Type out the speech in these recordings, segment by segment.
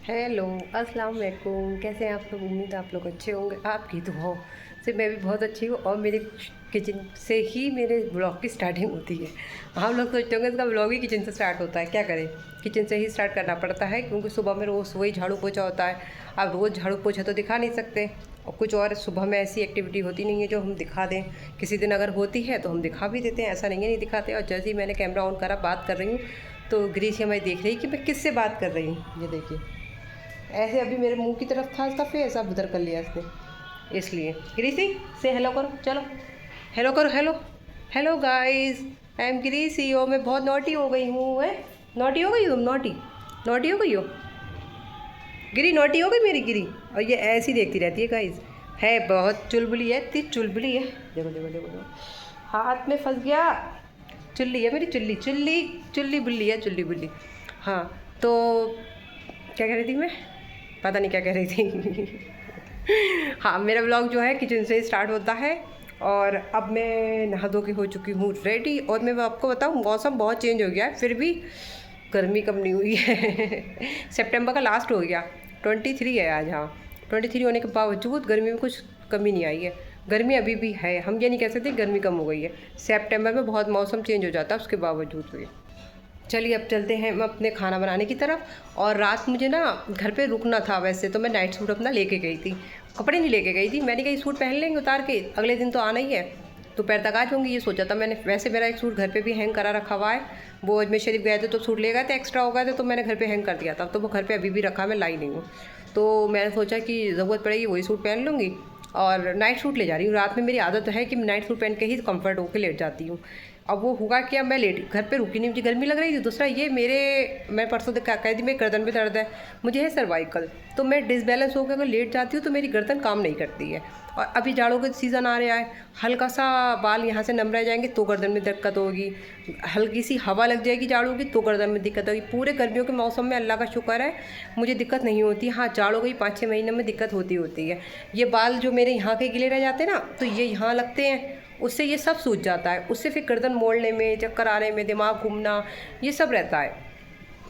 Hello, अस्सलाम वालेकुम। कैसे हैं आप लोग? उम्मीद है आप लोग अच्छे होंगे। आपकी दुआओं से मैं भी बहुत अच्छी हूँ और मेरे किचन से ही मेरे ब्लॉग की स्टार्टिंग होती है। हम लोग सोचते होंगे इसका ब्लॉग ही किचन से स्टार्ट होता है, क्या करें, किचन से ही स्टार्ट करना पड़ता है क्योंकि सुबह में रोज़ वही झाड़ू पोछा होता है। अब रोज़ झाड़ू पोछा तो दिखा नहीं सकते और कुछ और सुबह में ऐसी एक्टिविटी होती नहीं है जो हम दिखा दें। किसी दिन अगर होती है तो हम दिखा भी देते हैं, ऐसा नहीं है नहीं दिखाते। और जैसे ही मैंने कैमरा ऑन करा बात कर रही हूँ तो ग्रीस हमें देख रही कि मैं किससे बात कर रही हूँ। ये देखिए, ऐसे अभी मेरे मुंह की तरफ था इसका फेस, अब उधर कर लिया इसने। इसलिए ग्रीसी से हेलो करो, चलो हेलो करो। Hello hello guys, I am ग्रीसी। ओ मैं बहुत नॉटी हो गई हूँ। है नॉटी हो गई हो तुम? नॉटी नॉटी हो गई हो गिरी, नॉटी हो गई मेरी गिरी। और ये ऐसी देखती रहती है गाइस, है बहुत चुलबुली है, इतनी चुलबुली है। देखो देखो देखो देखो, हाथ में फंस गया। चुल्ली है मेरी, चुल्ली चुल्ली चुल्ली बुल्ली है, चुल्ली बुल्ली। हाँ तो क्या कह रही थी मैं, पता नहीं क्या कह रही थी। हाँ, मेरा ब्लॉग जो है किचन से स्टार्ट होता है। और अब मैं नहा धो के हो चुकी हूँ रेडी। और मैं आपको बताऊँ, मौसम बहुत चेंज हो गया है, फिर भी गर्मी कम नहीं हुई है। सितंबर का लास्ट हो गया, 23 है आज। हाँ, 23 होने के बावजूद गर्मी में कुछ कमी नहीं आई है। गर्मी अभी भी है, हम ये नहीं कह सकते गर्मी कम हो गई है। सितंबर में बहुत मौसम चेंज हो जाता है उसके बावजूद भी। चलिए अब चलते हैं हम अपने खाना बनाने की तरफ। और रात मुझे ना घर पे रुकना था, वैसे तो मैं नाइट सूट अपना लेके गई थी, कपड़े नहीं लेके गई थी। मैंने कहा सूट पहन लेंगे उतार के, अगले दिन तो आना ही है, दोपहर तक आ जाऊँगी ये सोचा था मैंने। वैसे मेरा एक सूट घर पे भी हैंग करा रखा हुआ है, वो अजमेर शरीफ गए थे तो सूट ले गए थे, एक्स्ट्रा हो गए थे तो मैंने घर पे हैंग कर दिया था, तो वो घर पे अभी भी रखा, मैं लाई नहीं हूँ। तो मैंने सोचा कि ज़रूरत पड़ेगी वही सूट पहन लूँगी। और नाइट सूट ले जा रही हूँ, रात में मेरी आदत है कि नाइट सूट पहन के ही कंफर्ट होकर लेट जाती हूँ। अब वो हुआ क्या, मैं लेट घर पे रुकी नहीं, मुझे गर्मी लग रही थी। दूसरा ये मैं परसों क्या कह दी, मेरी गर्दन में दर्द है, मुझे है सर्वाइकल, तो मैं डिसबैलेंस होकर अगर लेट जाती हूँ तो मेरी गर्दन काम नहीं करती है। और अभी जाड़ों का सीज़न आ रहा है, हल्का सा बाल यहाँ से नम रह जाएंगे तो गर्दन में दिक्कत होगी, हल्की सी हवा लग जाएगी जाड़ों की तो गर्दन में दिक्कत होगी। पूरे गर्मियों के मौसम में अल्लाह का शुक्र है मुझे दिक्कत नहीं होती। हाँ, जाड़ों के 5-6 महीने में दिक्कत होती है। ये बाल जो मेरे यहाँ के गिले रह जाते हैं ना, तो ये यहाँ लगते हैं, उससे ये सब सूज जाता है, उससे फिर गर्दन मोड़ने में, चक्कर आने में, दिमाग घूमना, ये सब रहता है।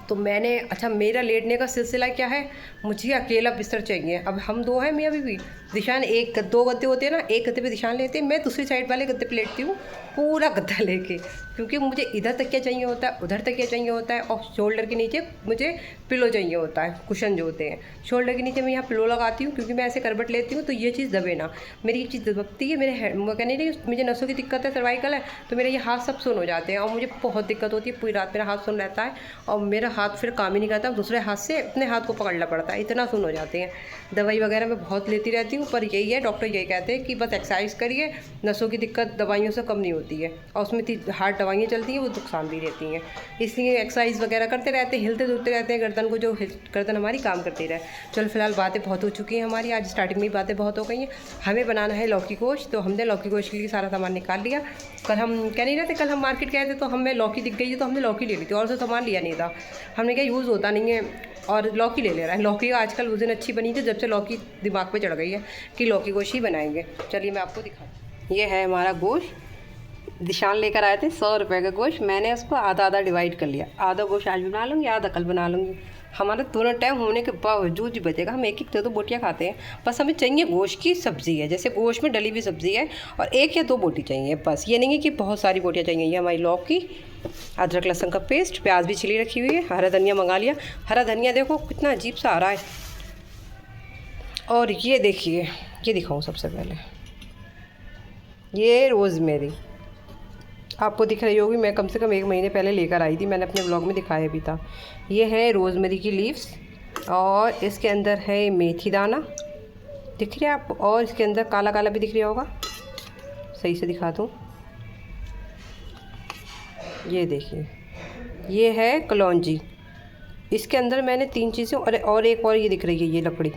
तो मैंने, अच्छा मेरा लेटने का सिलसिला क्या है, मुझे अकेला बिस्तर चाहिए। अब हम दो हैं मियाँ बीवी, दिशान एक दो गद्दे होते हैं ना, एक गद्दे पे दिशान लेते हैं, मैं दूसरी साइड वाले गद्दे पे लेटती हूँ पूरा गद्दा लेके, क्योंकि मुझे इधर तकिया चाहिए होता है, उधर तकिया चाहिए होता है, और शोल्डर के नीचे मुझे पिलो चाहिए होता है, कुशन जो होते हैं शोल्डर के नीचे मैं यहाँ पिलो लगाती हूँ, क्योंकि मैं ऐसे करबट लेती हूँ तो ये चीज़ दबे ना। मेरी ये चीज़ दबती है, मेरे मैं कहने नहीं, मुझे नसों की दिक्कत है, सर्वाइकल है, तो मेरे ये हाथ सब सुन हो जाते हैं और मुझे बहुत दिक्कत होती है, पूरी रात मेरा हाथ सुन रहता है और मेरा हाथ फिर काम ही नहीं करता, दूसरे हाथ से अपने हाथ को पकड़ना पड़ता है, इतना सुन हो जाते हैं। दवाई वगैरह मैं बहुत लेती रहती हूँ, पर यही है, डॉक्टर यही कहते हैं कि बस एक्सरसाइज करिए, नसों की दिक्कत दवाइयों से कम नहीं होती है, और उसमें हार्ड दवाइयाँ चलती हैं वो नुकसान भी रहती हैं। इसलिए एक्सरसाइज वगैरह करते रहते हैं, हिलते जुलते रहते हैं गर्दन को, जो गर्दन हमारी काम करती रहे। चल फिलहाल बातें बहुत हो चुकी हैं हमारी, आज स्टार्टिंग में ही बातें बहुत हो गई हैं। हमें बनाना है लौकी गोश्त, तो हमने लौकी गोश्त के लिए सारा सामान निकाल लिया। कल हम कह नहीं रहे थे, कल हम मार्केट गए थे तो हमें लौकी दिख गई थी तो हमने लौकी ले ली थी, और से सामान लिया नहीं था। हमने क्या यूज़ होता नहीं है, और लौकी ले रहा है। लौकी आजकल उस दिन अच्छी बनी थी जब से लौकी दिमाग पे चढ़ गई है कि लौकी गोश्त ही बनाएंगे। चलिए मैं आपको दिखाऊँ, ये है हमारा गोश्त, दिशान लेकर आए थे 100 रुपये का गोश्त, मैंने उसको आधा आधा डिवाइड कर लिया, आधा गोश्त आज बना लूँगी, आधा कल बना लूँगी। हमारा दोनों टाइम होने के बावजूद भी बचेगा, हम एक एक दो बोटियाँ खाते हैं, बस हमें चाहिए गोश्त की सब्ज़ी है, जैसे गोश्त में डली हुई सब्ज़ी है, और 1 या 2 बोटी चाहिए बस, ये नहीं है कि बहुत सारी बोटियाँ चाहिए। ये हमारी लौकी, अदरक लहसुन का पेस्ट, प्याज भी छिली रखी हुई है, हरा धनिया मंगा लिया। हरा धनिया देखो कितना अजीब सा आ रहा है। और ये देखिए, ये दिखाऊँ सबसे पहले, ये रोज़मेरी आपको दिख रही होगी, मैं कम से कम 1 महीने पहले लेकर आई थी, मैंने अपने ब्लॉग में दिखाया भी था। ये है रोज़मेरी की लीव्स, और इसके अंदर है मेथी दाना, दिख रहा है आपको, और इसके अंदर काला काला भी दिख रहा होगा, सही से दिखा दूँ, ये देखिए, ये है कलौंजी। इसके अंदर मैंने 3 चीज़ें, और एक और ये दिख रही है, ये लकड़ी,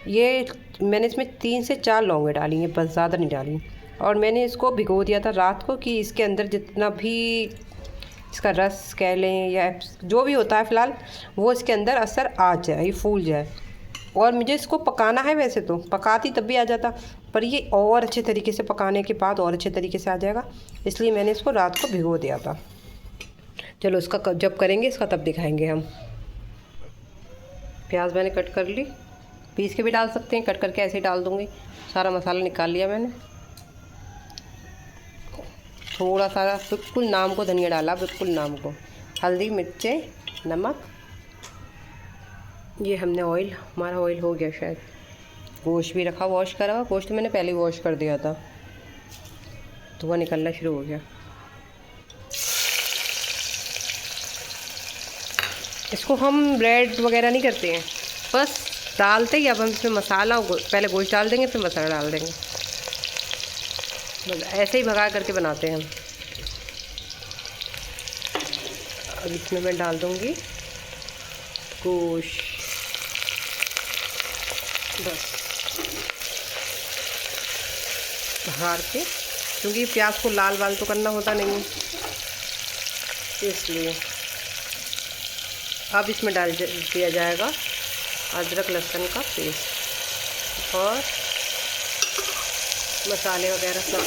ये मैंने इसमें 3 से 4 लौंगे डाली हैं, बस ज़्यादा नहीं डाली। और मैंने इसको भिगो दिया था रात को कि इसके अंदर जितना भी इसका रस कह लें या जो भी होता है फ़िलहाल, वो इसके अंदर असर आ जाए, फूल जाए। और मुझे इसको पकाना है, वैसे तो पकाती तब भी आ जाता, पर ये और अच्छे तरीके से पकाने के बाद और अच्छे तरीके से आ जाएगा, इसलिए मैंने इसको रात को भिगो दिया था। चलो इसका जब करेंगे इसका तब दिखाएंगे हम। प्याज मैंने कट कर ली, पीस के भी डाल सकते हैं, कट करके ऐसे ही डाल दूँगी। सारा मसाला निकाल लिया मैंने। थोड़ा सा बिल्कुल नाम को धनिया डाला, बिल्कुल नाम को, हल्दी, मिर्चें, नमक। ये हमने ऑयल, हमारा ऑयल हो गया शायद। गोश्त भी रखा, वॉश करा हुआ गोश्त मैंने पहले वॉश कर दिया था, धुआं निकलना शुरू हो गया। इसको हम ब्रेड वगैरह नहीं करते हैं, बस डालते ही अब हम इसमें मसाला, पहले गोश्त डाल देंगे फिर मसाला डाल देंगे, बस ऐसे ही भगा करके बनाते हैं हम। अब इसमें मैं डाल दूँगी गोश्त, बस भगाड़ के, क्योंकि प्याज को लाल वाल तो करना होता नहीं है इसलिए। अब इसमें डाल दिया जाएगा अदरक लहसुन का पेस्ट और मसाले वगैरह सब।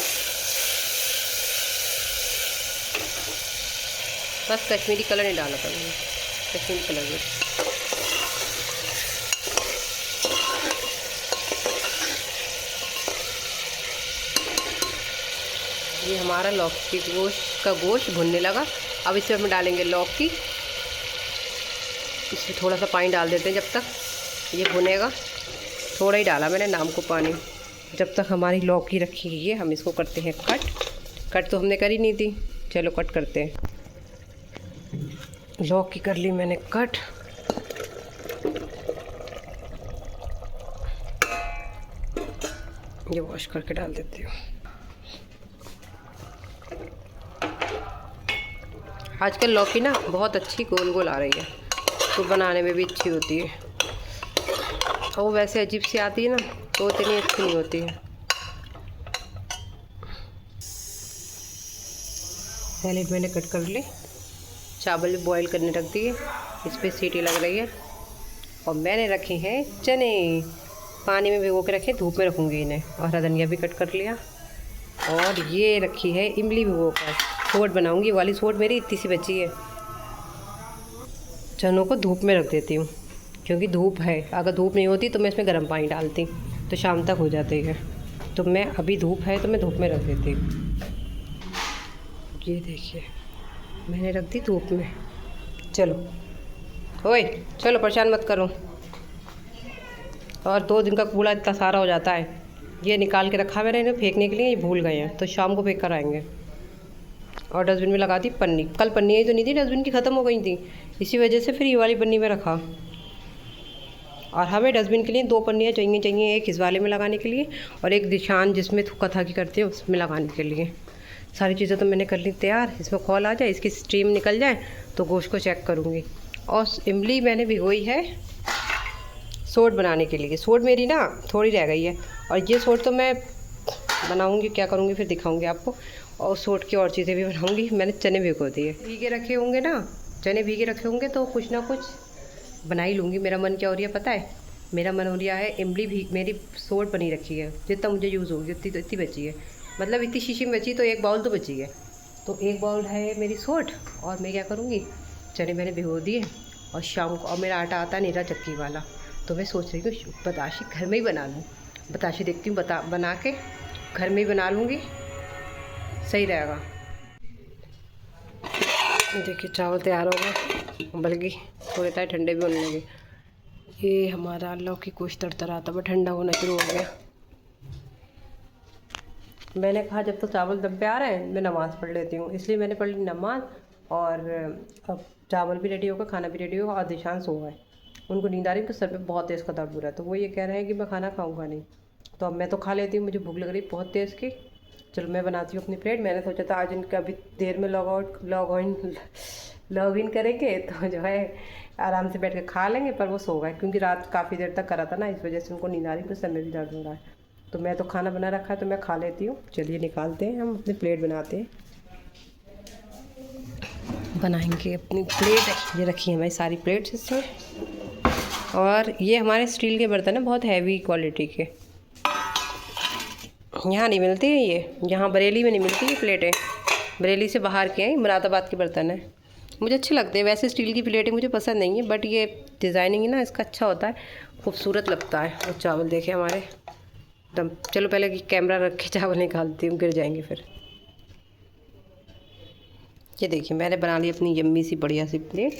बस कश्मीरी कलर नहीं डाला था मैंने, कश्मीरी कलर में। ये हमारा लौकी गोश्त भुनने लगा। अब इसमें हम डालेंगे लौकी। इसमें थोड़ा सा पानी डाल देते हैं जब तक ये भुनेगा। थोड़ा ही डाला मैंने नाम को पानी। जब तक हमारी लौकी रखी है हम इसको करते हैं कट तो हमने करी नहीं थी, चलो कट करते हैं। लौकी कर ली मैंने कट। ये वॉश करके डाल देती हूँ। आजकल लौकी ना बहुत अच्छी गोल गोल आ रही है, तो बनाने में भी अच्छी होती है। और वो वैसे अजीब सी आती है ना, तो इतनी अच्छी नहीं होती है। सैलेड मैंने कट कर ली, चावल बॉईल करने रख दिए, इस पर सीटी लग रही है। और मैंने रखे हैं चने, पानी में भिगो के रखे, धूप में रखूँगी इन्हें। और हरा धनिया भी कट कर लिया। और ये रखी है इमली भिगो कर, सोट बनाऊँगी। वाली सोट मेरी इतनी सी बची है। चनों को धूप में रख देती हूँ, क्योंकि धूप है। अगर धूप नहीं होती तो मैं इसमें गर्म पानी डालती, तो शाम तक हो जाती है। तो मैं अभी धूप है तो मैं धूप में रख देती हूँ। ये देखिए मैंने रख दी धूप में। चलो ओए चलो, परेशान मत करो। और 2 दिन का कूड़ा इतना सारा हो जाता है। ये निकाल के रखा मैंने इन्हें फेंकने के लिए, ये भूल गए हैं, तो शाम को फेंक कर आएंगे। और डस्टबिन में लगा दी पन्नी। कल पन्नी ही तो नहीं थी, डस्टबिन की ख़त्म हो गई थी, इसी वजह से फिर ये वाली पन्नी में रखा। और हमें डस्टबिन के लिए 2 पन्नियाँ चाहिए, एक इस वाले में लगाने के लिए और एक निशान जिसमें कथा की करते हैं उसमें लगाने के लिए। सारी चीज़ें तो मैंने कर ली तैयार। इसमें खौल आ जाए, इसकी स्टीम निकल जाए तो गोश्त को चेक करूँगी। और इमली मैंने भिगोई है सोट बनाने के लिए। सोट मेरी ना थोड़ी रह गई है, और ये सोट तो मैं बनाऊँगी, क्या करूँगी फिर दिखाऊँगी आपको। और सोट की और चीज़ें भी बनाऊँगी। मैंने चने भिगो दिए, भीगे रखे होंगे ना, चने भीगे रखे होंगे तो कुछ ना कुछ बना ही लूँगी। मेरा मन क्या हो रहा है पता है? मेरा मन हो रहा है इमली भी मेरी सोट बनी रखी है, जितना मुझे यूज़ होगी उतनी तो इतनी बची है। मतलब इतनी शीशी में बची, तो 1 बाउल तो बची है। तो 1 बाउल है मेरी सोट। और मैं क्या करूँगी, चने मैंने भिगो दिए और शाम को, और मेरा आटा आता नीरा चक्की वाला, तो मैं सोच रही हूँ बताशे घर में ही बना लूँ। बताशे देखती हूँ, बना के घर में ही बना लूँगी, सही रहेगा। देखिए चावल तैयार हो गए, बल्कि थोड़े टाइम ठंडे भी होने लगे। ये हमारा लौकी गोश्त तरतराता हुआ ठंडा होना शुरू हो गया। मैंने कहा जब तो चावल दम पे आ रहे हैं मैं नमाज़ पढ़ लेती हूँ, इसलिए मैंने पढ़ ली नमाज़। और अब चावल भी रेडी होगा, खाना भी रेडी होगा। और दिशान सो गए, उनको नींद आ रही है, तो सर पे बहुत तेज़ का दर्द हो रहा है। तो वो ये कह रहे हैं कि मैं खाना खाऊंगा नहीं, तो अब मैं तो खा लेती हूँ, मुझे भूख लग रही है बहुत तेज़ की। चलो मैं बनाती हूँ अपनी प्लेट। मैंने सोचा था आज इनका अभी देर में लॉग इन करेंगे, तो जो है आराम से बैठ के खा लेंगे। पर वो सो गए, क्योंकि रात काफ़ी देर तक करा था ना, इस वजह से उनको नींद आ रही है, तो सर में भी दर्द हो रहा है। तो मैं तो खाना बना रखा है, तो मैं खा लेती हूँ। चलिए निकालते हैं, हम अपनी प्लेट बनाते हैं, बनाएंगे अपनी प्लेट। ये रखी है हमारी सारी प्लेट्स इसमें। और ये हमारे स्टील के बर्तन है, बहुत हैवी क्वालिटी के। यहाँ नहीं मिलती है ये, यहाँ बरेली में नहीं मिलती ये प्लेटें। बरेली से बाहर के हैं, मुरादाबाद के बर्तन है। मुझे अच्छे लगते हैं। वैसे स्टील की प्लेटें मुझे पसंद नहीं है, बट ये डिज़ाइनिंग है ना इसका अच्छा होता है, खूबसूरत लगता है। और चावल देखे हमारे एकदम। चलो पहले कि कैमरा रख के चावल निकालती हूँ, गिर जाएंगे फिर। ये देखिए मैंने बना ली अपनी यम्मी सी बढ़िया सी प्लेट।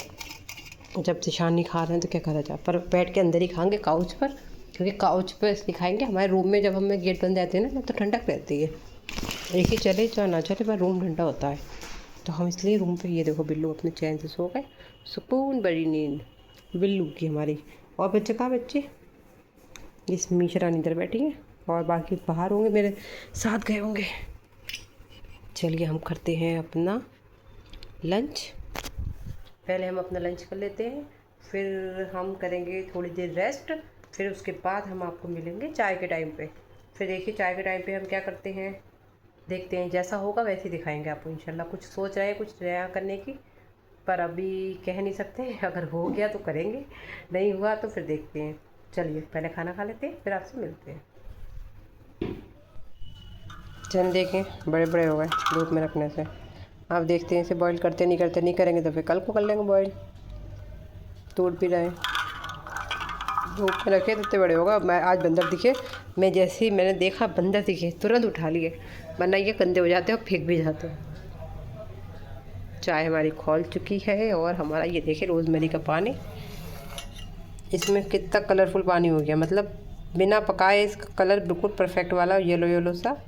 जब दिशान नहीं खा रहे हैं तो क्या करा जाए, पर बैठ के अंदर ही खाएंगे काउच पर, क्योंकि काउच पर इसलिए खाएंगे, हमारे रूम में जब हमें गेट बंद रहते हैं ना तो ठंडक रहती है। एक ही चले चाहे ना चले पर रूम ठंडा होता है, तो हम इसलिए रूम पे। ये देखो बिल्लू अपने चैन से सो गए, सुकून बड़ी नींद बिल्लू की हमारी। और बच्चे कहाँ बच्चे, इस मीशरानी इधर बैठी है और बाकी बाहर होंगे, मेरे साथ गए होंगे। चलिए हम करते हैं अपना लंच। पहले हम अपना लंच कर लेते हैं, फिर हम करेंगे थोड़ी देर रेस्ट, फिर उसके बाद हम आपको मिलेंगे चाय के टाइम पे। फिर देखिए चाय के टाइम पे हम क्या करते हैं, देखते हैं, जैसा होगा वैसे ही दिखाएंगे आपको इंशाल्लाह। कुछ सोच रहे हैं कुछ नया करने की, पर अभी कह नहीं सकते। अगर हो गया तो करेंगे, नहीं हुआ तो फिर देखते हैं। चलिए पहले खाना खा लेते हैं, फिर आपसे मिलते हैं। चल देखें बड़े बड़े हो गए धूप में रखने से। आप देखते हैं इसे बॉईल करते नहीं करते, नहीं करेंगे तो फिर कल को कर लेंगे बॉईल। टूट भी रहे, धूप में रखे तो इतने बड़े होगा। मैं आज बंदर दिखे, मैं जैसे ही मैंने देखा बंदर दिखे तुरंत उठा लिए, वरना ये गंदे हो जाते हैं और फेंक भी जाते हैं। चाय हमारी खौल चुकी है और हमारा ये देखिए रोज़मेरी का पानी। इसमें कितना कलरफुल पानी हो गया, मतलब बिना पकाए इसका कलर बिल्कुल परफेक्ट वाला येलो येलो सा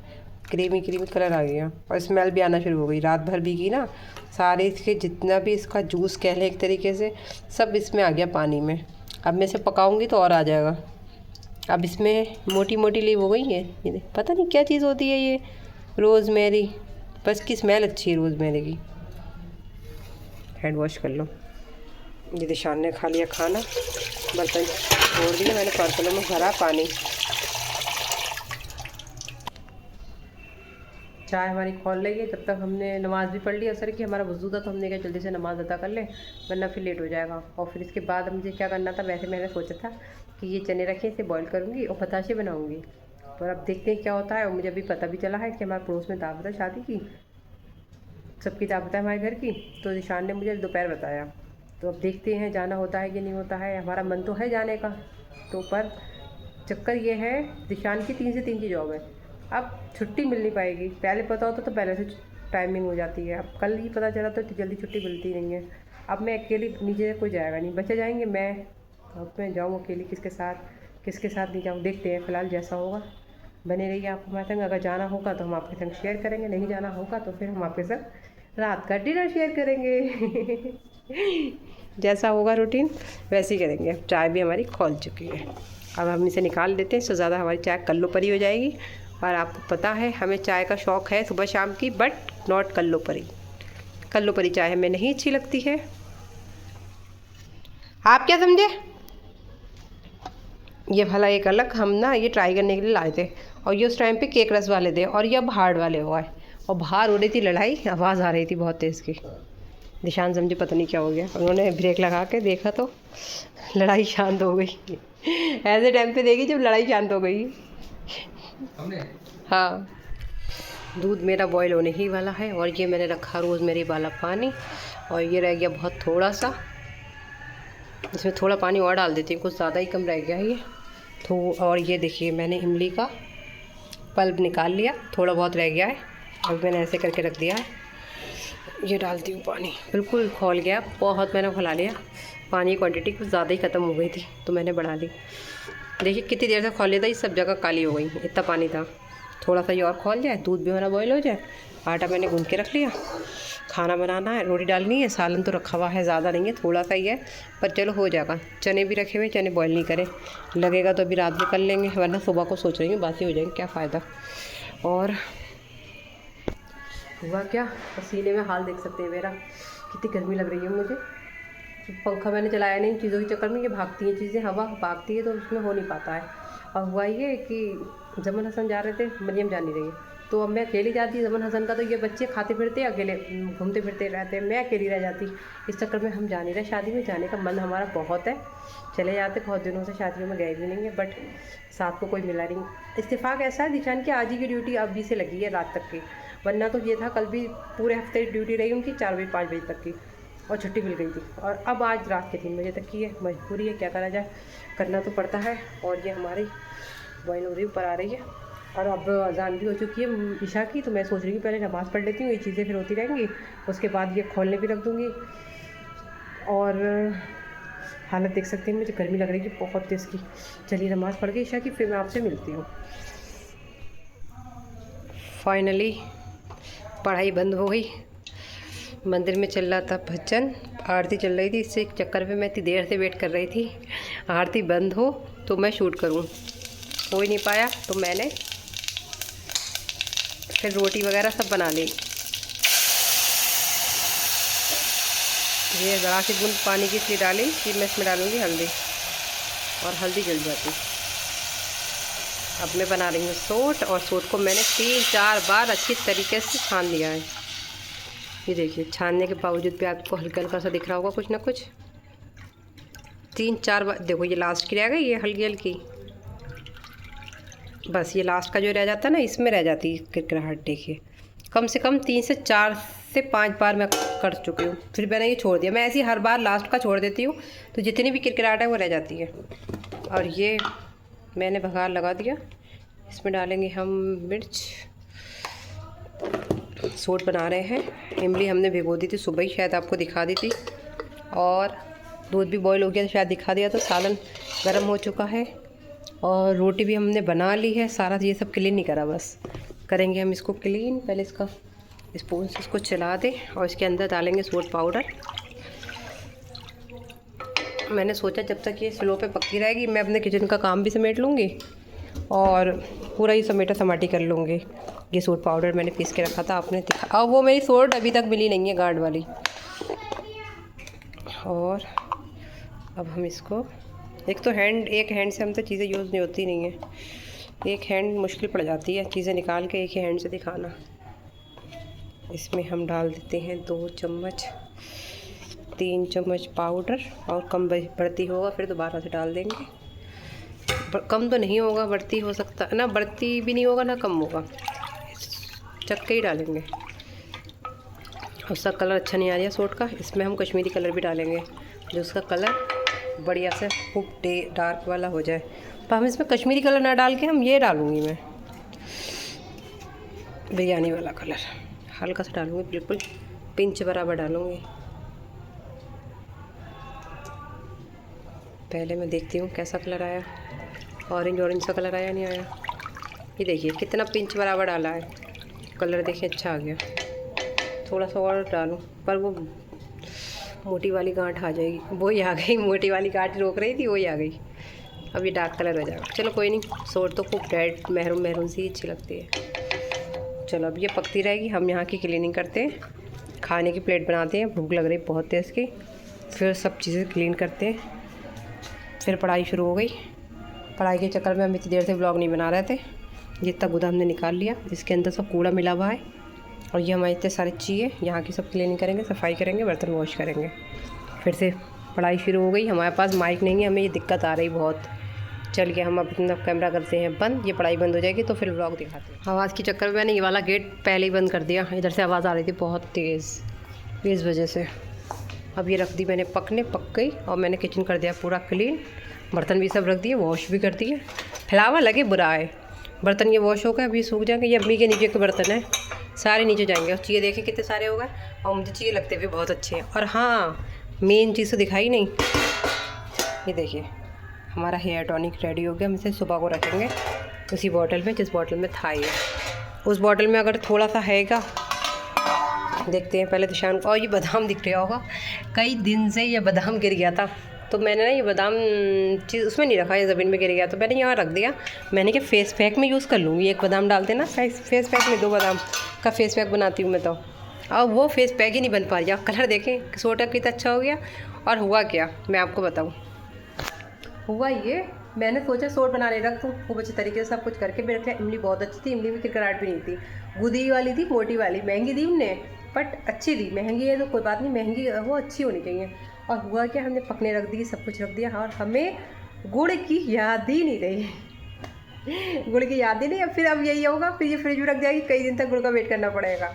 क्रीमी क्रीमी कलर आ गया। और स्मेल भी आना शुरू हो गई, रात भर भीगी ना, सारे इसके जितना भी इसका जूस कह लें एक तरीके से सब इसमें आ गया पानी में। अब मैं इसे पकाऊंगी तो और आ जाएगा। अब इसमें मोटी मोटी लीव हो गई है, ये पता नहीं क्या चीज़ होती है ये, रोज़मेरी। बस की स्मेल अच्छी है रोज़मेरी की। हैंड वॉश कर लो। ये दिशान ने खा लिया खाना, बर्तन छोड़ दिए मैंने, बर्तनों में भरा पानी। चाय हमारी खोल रही है, तब तक हमने नमाज़ भी पढ़ ली असर की। हमारा वज़ू था तो हमने कहा जल्दी से नमाज़ अदा कर ले, वरना फिर लेट हो जाएगा। और फिर इसके बाद मुझे क्या करना था, वैसे मैंने सोचा था कि ये चने रखे इसे बॉईल करूँगी और बताशे बनाऊँगी, पर अब देखते हैं क्या होता है। और मुझे अभी पता भी चला है कि हमारे पड़ोस में दावत है शादी की, सबकी दावत है हमारे घर की। तो निशान ने मुझे दोपहर बताया, तो अब देखते हैं जाना होता है कि नहीं होता है। हमारा मन तो है जाने का, तो पर चक्कर ये है दिशान की 3 से 3 की जॉब है, अब छुट्टी मिल नहीं पाएगी। पहले पता होता तो पहले से टाइमिंग हो जाती है, अब कल ही पता चला तो जल्दी छुट्टी मिलती नहीं है। अब मैं अकेली, नीचे कोई जाएगा नहीं, बच्चे जाएंगे, मैं अब मैं जाऊँ अकेली, किसके साथ नहीं जाऊँ। देखते हैं फिलहाल जैसा होगा। बने रहिए आप हमारे संग, अगर जाना होगा तो हम आपके संग शेयर करेंगे, नहीं जाना होगा तो फिर हम आपके संग रात का डिनर शेयर करेंगे। जैसा होगा रूटीन वैसे ही करेंगे। अब चाय भी हमारी खौल चुकी है, अब हम इसे निकाल देते हैं, इससे ज़्यादा हमारी चाय कल्लो परी हो जाएगी। और आपको पता है हमें चाय का शौक़ है सुबह शाम की, बट नॉट कल्लो परी। कल्लो परी चाय हमें नहीं अच्छी लगती है। आप क्या समझे? ये भला एक अलग हम ना ये ट्राई करने के लिए लाए थे, और ये उस टाइम पे केक रस वाले थे, और ये अब हार्ड वाले हुआ है। और बाहर हो रही थी लड़ाई, आवाज़ आ रही थी बहुत तेज़ की। निशान समझे पता नहीं क्या हो गया, उन्होंने ब्रेक लगा के देखा तो लड़ाई शांत हो गई। ऐसे टाइम पे देखी जब लड़ाई शांत हो गई। हाँ, दूध मेरा बॉईल होने ही वाला है, और ये मैंने रखा रोज़मेरी वाला पानी, और ये रह गया बहुत थोड़ा सा। इसमें थोड़ा पानी और डाल देती हूँ, कुछ ज़्यादा ही कम रह गया है ये तो। और ये देखिए मैंने इमली का पल्प निकाल लिया, थोड़ा बहुत रह गया है, अब मैंने ऐसे करके रख दिया है। ये डालती हूँ पानी, बिल्कुल खौल गया, बहुत मैंने खौला लिया। पानी की क्वांटिटी कुछ ज़्यादा ही ख़त्म हो गई थी तो मैंने बढ़ा ली। देखिए कितनी देर से खौल लिया था, ये सब जगह काली हो गई, इतना पानी था। थोड़ा सा ये और खौल जाए, दूध भी हमारा बॉयल हो जाए। आटा मैंने गूंद के रख लिया, खाना बनाना है, रोटी डालनी है, सालन तो रखा हुआ है, ज़्यादा नहीं है, थोड़ा सा ही है, पर चलो हो जाएगा। चने भी रखे हुए, चने बॉयल नहीं करे, लगेगा तो अभी रात में कर लेंगे, वरना सुबह को सोच रही हूँ बासी हो जाएंगे, क्या फ़ायदा। और हुआ क्या, पसीने में हाल देख सकते हैं मेरा, कितनी गर्मी लग रही है मुझे। पंखा मैंने चलाया नहीं, चीज़ों के चक्कर में ये भागती हैं चीज़ें, हवा भागती है तो उसमें हो नहीं पाता है। और हुआ ये कि जमन हसन जा रहे थे, मरियम जा नहीं रही है, तो अब मैं अकेली जाती जमन हसन का, तो ये बच्चे खाते फिरते अकेले घूमते फिरते रहते हैं, मैं अकेली रह जाती। इस चक्कर में हम जा नहीं रहे शादी में, जाने का मन हमारा बहुत है, चले जाते, बहुत दिनों से शादियों में गए भी नहीं है, बट साथ को कोई मिला नहीं। इत्तेफाक ऐसा है दिशान की आज ही की ड्यूटी अभी से लगी है रात तक की, वरना तो ये था कल भी पूरे हफ्ते ड्यूटी रही उनकी 4 बजे 5 बजे तक की। और छुट्टी मिल गई थी। और अब आज रात के 3 बजे तक की है, मजबूरी है, क्या करा जाए, करना तो पड़ता है। और ये हमारी बहन उधर ऊपर आ रही है और अब अजान भी हो चुकी है ईशा की, तो मैं सोच रही हूँ पहले नमाज़ पढ़ लेती हूँ, ये चीज़ें फिर होती रहेंगी, उसके बाद ये खोलने भी रख दूँगी। और हालत देख सकते हैं, मुझे गर्मी लग रही है बहुत तेज़ की। चलिए नमाज़ पढ़ के ईशा की फिर मैं आपसे मिलती हूँ। फाइनली पढ़ाई बंद हो गई, मंदिर में चल रहा था भजन, आरती चल रही थी, इससे चक्कर में मैं इतनी देर से वेट कर रही थी आरती बंद हो तो मैं शूट करूं, हो ही नहीं पाया। तो मैंने फिर रोटी वगैरह सब बना ली। ये ज़रा सी बूंद पानी की इसलिए डाली कि मैं इसमें डालूँगी हल्दी, और हल्दी जल जाती। अब मैं बना रही हूँ सोट, और सोट को मैंने 3-4 बार अच्छी तरीके से छान लिया है। ये देखिए, छानने के बावजूद भी आपको हल्का हल्का सा दिख रहा होगा कुछ ना कुछ। 3-4 बार देखो, ये लास्ट की रह गई, ये हल्की हल्की, बस ये लास्ट का जो रह जाता है ना, इसमें रह जाती है किरकिराहट। देखिए कम से कम 3 से 4 से 5 बार मैं कर चुकी हूँ, फिर मैंने ये छोड़ दिया। मैं ऐसे ही हर बार लास्ट का छोड़ देती हूँ, तो जितनी भी किरकिराहट है वो रह जाती है। और ये मैंने बघार लगा दिया, इसमें डालेंगे हम मिर्च। सोट बना रहे हैं, इमली हमने भिगो दी थी सुबह ही, शायद आपको दिखा दी थी, और दूध भी बॉईल हो गया तो शायद दिखा दिया। तो सालन गर्म हो चुका है और रोटी भी हमने बना ली है। सारा ये सब क्लीन नहीं करा, बस करेंगे हम इसको क्लीन। पहले इसका स्पून से इसको चला दें और इसके अंदर डालेंगे सोट पाउडर। मैंने सोचा जब तक ये स्लो पे पकती रहेगी मैं अपने किचन का काम भी समेट लूँगी और पूरा ही समेटा समाटी कर लूँगी। ये सोट पाउडर मैंने पीस के रखा था, आपने दिखा, और वो मेरी सोट अभी तक मिली नहीं है गार्ड वाली। और अब हम इसको एक हैंड से हम तो चीज़ें यूज़ नहीं होती नहीं है, एक हैंड मुश्किल पड़ जाती है चीज़ें निकाल के एक ही हैंड से दिखाना। इसमें हम डाल देते हैं 2 चम्मच 3 चम्मच पाउडर, और कम बढ़ती होगा फिर दोबारा से डाल देंगे। कम तो नहीं होगा, बढ़ती हो सकता ना, बढ़ती भी नहीं होगा ना कम होगा, चक्के ही डालेंगे। उसका कलर अच्छा नहीं आ रहा सोट का, इसमें हम कश्मीरी कलर भी डालेंगे जो उसका कलर बढ़िया से खूब डार्क वाला हो जाए। पर हम इसमें कश्मीरी कलर ना डाल के हम ये डालूँगी, मैं बिरयानी वाला कलर हल्का सा डालूँगी, बिल्कुल पिंच बराबर डालूँगी। पहले मैं देखती हूँ कैसा कलर आया, ऑरेंज सा कलर आया नहीं आया। ये देखिए कितना पिंच बराबर डाला है, कलर देखिए अच्छा आ गया। थोड़ा सा और डालूँ, पर वो मोटी वाली गांठ आ जाएगी, वो ही आ गई, मोटी वाली गांठ रोक रही थी वो ही आ गई। अब ये डार्क कलर हो जाएगा, चलो कोई नहीं। सोट तो खूब रेड मैरून सी अच्छी लगती है। चलो अब ये पकती रहेगी, हम यहाँ की क्लीनिंग करते हैं, खाने की प्लेट बनाते हैं, भूख लग रही बहुत तेज़ की, फिर सब चीज़ें क्लीन करते हैं। फिर पढ़ाई शुरू हो गई, पढ़ाई के चक्कर में हम इतनी देर से व्लॉग नहीं बना रहे थे। जितना गुदा हमने निकाल लिया, इसके अंदर सब कूड़ा मिला हुआ है, और ये हमारे इतने सारे चीज़ें यहाँ की सब क्लीनिंग करेंगे, सफाई करेंगे, बर्तन वॉश करेंगे। फिर से पढ़ाई शुरू हो गई। हमारे पास माइक नहीं है, हमें ये दिक्कत आ रही बहुत। चल के हम अपना कैमरा करते हैं बंद, ये पढ़ाई बंद हो जाएगी तो फिर व्लॉग दिखाते हैं। आवाज़ के चक्कर में मैंने ये वाला गेट पहले ही बंद कर दिया, इधर से आवाज़ आ रही थी बहुत तेज़, इस वजह से। अब ये रख दी मैंने पकने, पक गई, और मैंने किचन कर दिया पूरा क्लीन, बर्तन भी सब रख दिए, वॉश भी कर दिए। फैलावा लगे बुरा है, बर्तन ये वॉश हो गए, अभी सूख जाएंगे। ये अम्मी के नीचे के बर्तन हैं, सारे नीचे जाएंगे। और चीज़े देखें कितने सारे हो गए, और मुझे चीज़े लगते भी बहुत अच्छे हैं। और हाँ, मेन चीज़ तो दिखाई नहीं, ये देखिए हमारा हेयर टॉनिक रेडी हो गया। हम इसे सुबह को रखेंगे उसी बॉटल में जिस बॉटल में था ये। उस बॉटल में अगर थोड़ा सा हैगा, देखते हैं पहले तो शाम को। और ये बादाम दिख रहा होगा, कई दिन से ये बादाम गिर गया था, तो मैंने ना ये बादाम चीज़ उसमें नहीं रखा, ये ज़मीन में गिर गया तो मैंने यहाँ रख दिया। मैंने कि फेस पैक में यूज़ कर लूँगी, एक बादाम डालते ना फेस पैक में, 2 बादाम का फेस पैक बनाती हूँ मैं तो। और वो फेस पैक ही नहीं बन पा रहा। कलर देखें सोटा कितना अच्छा हो गया। और हुआ क्या मैं आपको बताऊँ, हुआ ये, मैंने सोचा सोट बनाने रख दूँ, खूब अच्छे तरीके से सब कुछ करके भी रख लिया। इमली बहुत अच्छी थी, इमली में किरकिराहट भी नहीं थी, गुदी वाली थी, मोटी वाली, महंगी दी उनने बट अच्छी थी। महंगी है तो कोई बात नहीं, महंगी वो अच्छी होनी चाहिए। और हुआ क्या, हमने पकने रख दी, सब कुछ रख दिया, और हमें गुड़ की याद ही नहीं रही। गुड़ की याद ही नहीं। अब यही होगा, फिर ये फ्रिज में रख जाएगी, कई दिन तक गुड़ का वेट करना पड़ेगा।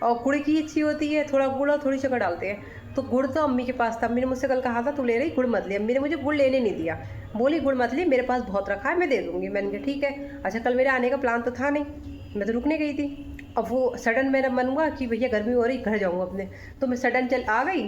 और गुड़ की अच्छी होती है, थोड़ा गुड़ और थोड़ी शक्कर डालते हैं तो गुड़ तो अम्मी के पास था। अम्मी ने मुझसे कल कहा था तू ले रही गुड़ मत ले। अम्मी ने मुझे गुड़ लेने नहीं दिया, बोली गुड़ मत ले, मेरे पास बहुत रखा है, मैं दे दूँगी। मैंने कहा ठीक है। अच्छा, कल मेरे आने का प्लान तो था नहीं, मैं तो रुकने गई थी। अब वो सडन मेरा मन हुआ कि भैया गर्मी हो रही, घर जाऊँगा अपने, तो मैं सडन चल आ गई।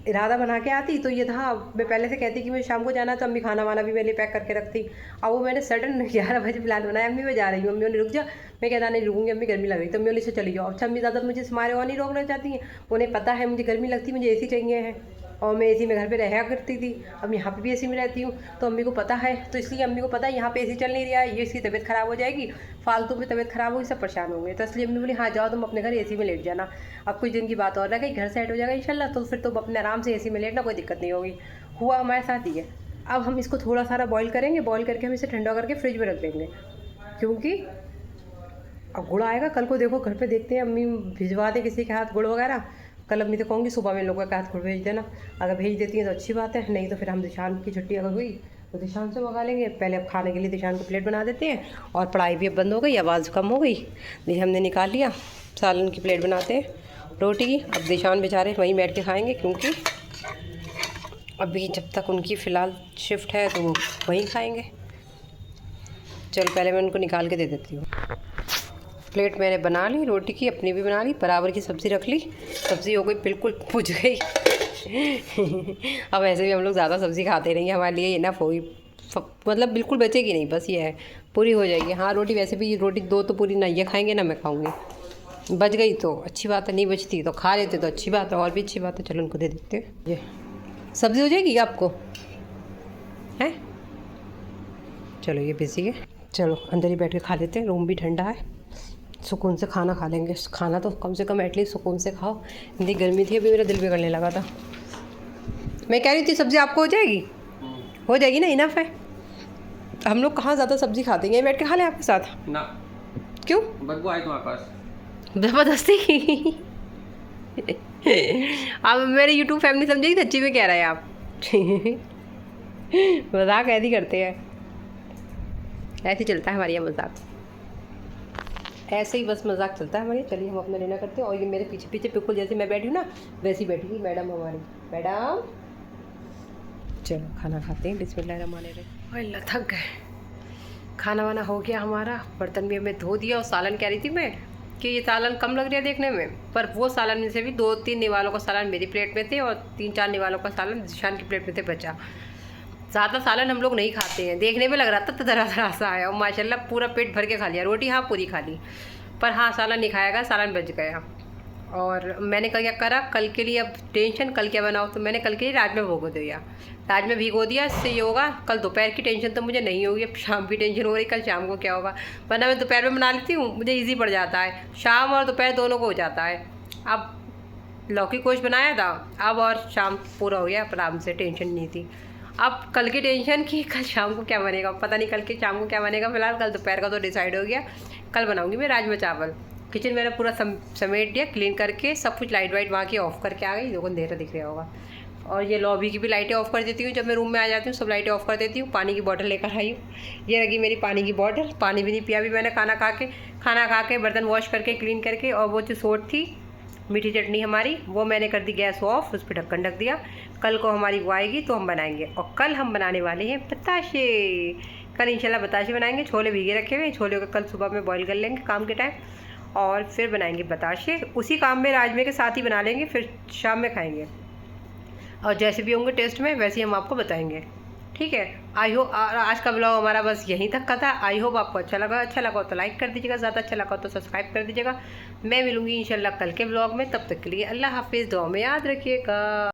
इरादा बना के आती तो ये था, मैं पहले से कहती कि मुझे शाम को जाना, तो अम्मी खाना वाना भी मेरे लिए पैक करके रखती। अब वो मैंने सडन 11 बजे प्लान बनाया, अम्मी मैं जा रही हूँ। अम्मी बोली रुक जा, मैं कहता नहीं रुकूंगी, अम्मी गर्मी लग रही, तो अम्मी बोली से चली जाओ। अच्छा, अम्मी ज़्यादा मुझे समारे और नहीं रोकना चाहती हैं, उन्हें पता है मुझे गर्मी लगती, मुझे AC चाहिए है, और मैं AC में घर पे रहा करती थी। अब यहाँ पे भी AC में रहती हूँ, तो अम्मी को पता है, तो इसलिए अम्मी को पता है यहाँ पे AC चल नहीं रहा है, ये इसकी तबीयत ख़राब हो जाएगी, फालतू में तबीयत ख़राब होगी, सब परेशान होंगे। तो इसलिए अम्मी बोली हाँ जाओ तुम अपने घर AC में लेट जाना। अब कुछ दिन की बात और रह गई, घर सेट हो जाएगा इंशाल्लाह, तो फिर तुम अपने आराम से AC में लेटना, कोई दिक्कत नहीं होगी। हुआ हमारे साथ ही है। अब हम इसको थोड़ा सारा बॉईल करेंगे, बॉईल करके हम इसे ठंडा करके फ्रिज में रख देंगे, क्योंकि अब गुड़ आएगा कल को। देखो घर पे देखते हैं, अम्मी भिजवा दे किसी के हाथ गुड़ वगैरह। कल अम्मी तो कहूँगी सुबह में लोगों के हाथ गुड़ भेज देना, अगर भेज देती हैं तो अच्छी बात है, नहीं तो फिर हम दिशान की छुट्टी अगर हुई तो दिशान से मंगा लेंगे। पहले अब खाने के लिए दिशान को प्लेट बना देते हैं, और पढ़ाई भी अब बंद हो गई, आवाज़ कम हो गई, नहीं हमने निकाल लिया। सालन की प्लेट बनाते हैं रोटी की। अब दिशान बेचारे वहीं बैठ के खाएँगे, क्योंकि अभी जब तक उनकी फ़िलहाल शिफ्ट है तो वो वहीं खाएँगे। चलो पहले मैं उनको निकाल के दे देती हूँ। प्लेट मैंने बना ली रोटी की, अपनी भी बना ली, बराबर की सब्ज़ी रख ली, सब्ज़ी हो गई बिल्कुल पुज गई। अब ऐसे भी हम लोग ज़्यादा सब्ज़ी खाते रहेंगे, हमारे लिए इनफ होगी, मतलब बिल्कुल बचेगी नहीं, बस ये है पूरी हो जाएगी। हाँ रोटी वैसे भी, रोटी 2 तो पूरी ना ये खाएंगे ना मैं खाऊंगी। बच गई तो अच्छी बात है, नहीं बचती तो खा लेते तो अच्छी बात है, और भी अच्छी बात है। चलो उनको दे देते हैं। ये सब्ज़ी हो जाएगी आपको है, चलो ये बिजी है, चलो अंदर ही बैठ के खा लेते हैं, रूम भी ठंडा है, सुकून से खाना खा लेंगे। खाना तो कम से कम एटलीस्ट सुकून से खाओ, इतनी गर्मी थी, अभी मेरा दिल बिगड़ने लगा था। मैं कह रही थी सब्ज़ी आपको हो जाएगी, हो जाएगी ना, इनफ है। हम लोग कहाँ ज़्यादा सब्ज़ी खाते हैं, बैठ के खा लें आपके साथ ना। क्यों बदबू आई तुम्हारे पास? ज़बरदस्ती। अब मेरे यूट्यूब फैमिली समझेगी सच्ची में कह रहे हैं आप। मजाक ऐसे ही करते हैं, ऐसे ही चलता है हमारे यहाँ मजाक, ऐसे ही बस मजाक चलता है हमारे। चलिए हम अपना डिनर करते हैं। और ये मेरे पीछे पीछे बिल्कुल जैसे मैं बैठी हूँ ना, वैसी बैठी थी मैडम हमारी। मैडम चलो खाना खाते हैं, बिस्मिल्लाहिर्रहमानिर्रहीम। अल्लाह थक गए। खाना वाना हो गया हमारा, बर्तन भी हमें धो दिया। और सालन कह रही थी मैं कि ये सालन कम लग रहा है देखने में, पर वो सालन में से भी 2-3 निवालों का सालन मेरी प्लेट में थे, और 3-4 निवालों का सालन दिशान की प्लेट में थे बचा। ज़्यादा सालन हम लोग नहीं खाते हैं, देखने में लग रहा था तो तरह सा आया, और माशाल्लाह पूरा पेट भर के खा लिया। रोटी हाँ पूरी खा ली, पर हाँ सालन नहीं खाया गया, सालन बच गया। और मैंने क्या करा कल के लिए, अब टेंशन कल क्या बनाओ, तो मैंने कल के लिए राजमा भिगो दिया। राजमा भिगो दिया, इससे ये होगा कल दोपहर की टेंशन तो मुझे नहीं होगी, अब शाम की टेंशन हो रही कल शाम को क्या होगा। वरना मैं दोपहर में बना लेती हूँ, मुझे ईजी पड़ जाता है, शाम और दोपहर दोनों को हो जाता है। अब लौकी गोश्त बनाया था, अब और शाम पूरा हो गया, आराम से टेंशन नहीं थी। अब कल की टेंशन कि कल शाम को क्या बनेगा, पता नहीं कल के शाम को क्या बनेगा। फिलहाल कल दोपहर का तो डिसाइड हो गया, कल बनाऊंगी मैं राजमा चावल। किचन मेरा पूरा समेट दिया, क्लीन करके सब कुछ, लाइट वाइट वहाँ की ऑफ़ करके आ गई, देखो अंधेरा दिख रहा होगा। और ये लॉबी की भी लाइटें ऑफ़ कर देती हूँ, जब मैं रूम में आ जाती हूँ सब लाइटें ऑफ़ कर देती हूँ। पानी की बोतल लेकर आई हूँ, ये रखी मेरी पानी की बोतल, पानी भी नहीं पिया अभी मैंने खाना खा के बर्तन वॉश करके क्लीन करके। और वो जो सोट थी मीठी चटनी हमारी, वो मैंने कर दी गैस ऑफ, उस पर ढक्कन ढक दिया। कल को हमारी वो आएगी तो हम बनाएंगे। और कल हम बनाने वाले हैं बताशे, कल इंशाल्लाह बताशे बनाएंगे। छोले भीगे रखे हुए, छोले को कल सुबह में बॉईल कर लेंगे काम के टाइम, और फिर बनाएंगे बताशे। उसी काम में राजमे के साथ ही बना लेंगे, फिर शाम में खाएंगे। और जैसे भी होंगे टेस्ट में वैसे ही हम आपको बताएंगे, ठीक है। आई होप आज का ब्लॉग हमारा बस यहीं तक का था। आई होप आपको अच्छा लगा तो लाइक कर दीजिएगा, ज़्यादा अच्छा लगा तो सब्सक्राइब कर दीजिएगा। मैं मिलूँगी इंशाल्लाह कल के ब्लॉग में, तब तक के लिए अल्लाह हाफिज़, दुआ में याद रखिएगा।